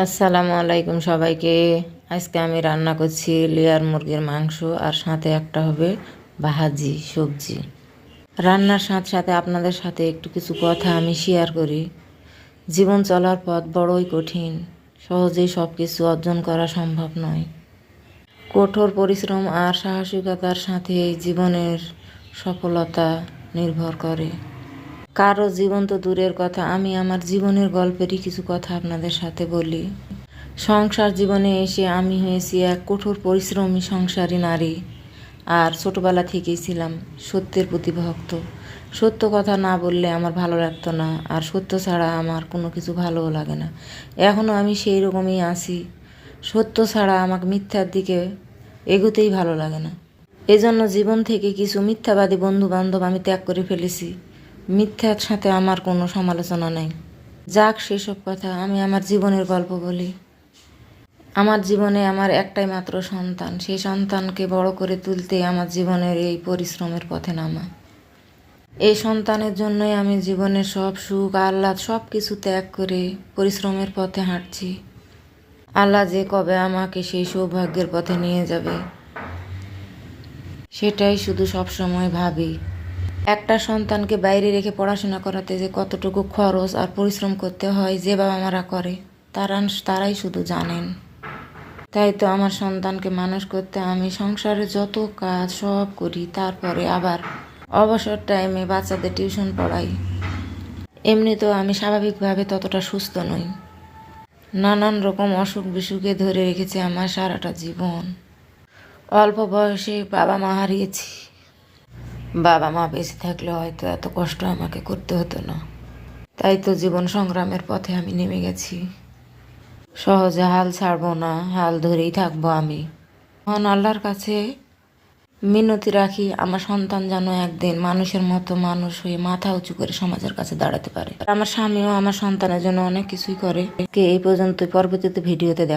আসসালামু আলাইকুম সবাইকে। আজকে আমি রান্না করছি লেয়ার মুরগির মাংস, আর সাথে একটা হবে ভাজি সবজি। রান্নার সাথে সাথে আপনাদের সাথে একটু কিছু কথা আমি শেয়ার করি। জীবন চলার পথ বড়ই কঠিন, সহজেই সব কিছু অর্জন করা সম্ভব নয়। কঠোর পরিশ্রম আর সাহসিকতার সাথে এই জীবনের সফলতা নির্ভর করে। কারো জীবন তো দূরের কথা, আমি আমার জীবনের গল্পেরই কিছু কথা আপনাদের সাথে বলি। সংসার জীবনে এসে আমি হয়েছি এক কঠোর পরিশ্রমী সংসারী নারী, আর ছোটবেলা থেকেই ছিলাম সত্যের প্রতি ভক্ত। সত্য কথা না বললে আমার ভালো লাগতো না, আর সত্য ছাড়া আমার কোনো কিছু ভালোও লাগে না। এখনও আমি সেই রকমই আছি। সত্য ছাড়া আমাকে মিথ্যার দিকে এগোতেই ভালো লাগে না। এজন্য জীবন থেকে কিছু মিথ্যাবাদী বন্ধু বান্ধব আমি ত্যাগ করে ফেলেছি। মিথ্যার সাথে আমার কোনো সমালোচনা নেই। যাক সেসব কথা, আমি আমার জীবনের গল্প বলি। আমার জীবনে আমার একটাই মাত্র সন্তান। সেই সন্তানকে বড় করে তুলতে আমার জীবনের এই পরিশ্রমের পথে নামা। এই সন্তানের জন্যই আমি জীবনের সব সুখ আহ্লাদ সব কিছু ত্যাগ করে পরিশ্রমের পথে হাঁটছি। আল্লাহ যে কবে আমাকে সেই সৌভাগ্যের পথে নিয়ে যাবে, সেটাই শুধু সবসময় ভাবি। একটা সন্তানকে বাইরে রেখে পড়াশোনা করাতে যে কতটুকু খরচ আর পরিশ্রম করতে হয়, যে বাবা মারা করে তারাই শুধু জানেন। তাই তো আমার সন্তানকে মানুষ করতে আমি সংসারে যত কাজ সব করি, তারপরে আবার অবসর টাইমে বাচ্চাদের টিউশন পড়াই। এমনিতেও আমি স্বাভাবিকভাবে ততটা সুস্থ নই। নানান রকম অসুখ বিসুখে ধরে রেখেছে আমার সারাটা জীবন। অল্প বয়সে বাবা মা হারিয়েছি। বাবা মা বেঁচে থাকলে হয়তো এত কষ্ট আমাকে করতে হতো না। তাই তো জীবন সংগ্রামের পথে আমি নেমে গেছি। সহজে হাল ছাড়বো না, হাল ধরেই থাকবো আমি। মহান আল্লাহর কাছে মিনতি রাখি, আমার সন্তান যেন একদিন মানুষের মতো মানুষ হয়ে মাথা উঁচু করে সমাজের কাছে দাঁড়াতে পারে। আমার স্বামীও আমার সন্তানের জন্য অনেক কিছুই করে। এই পর্যন্ত পরবর্তীতে ভিডিওতে দেখা।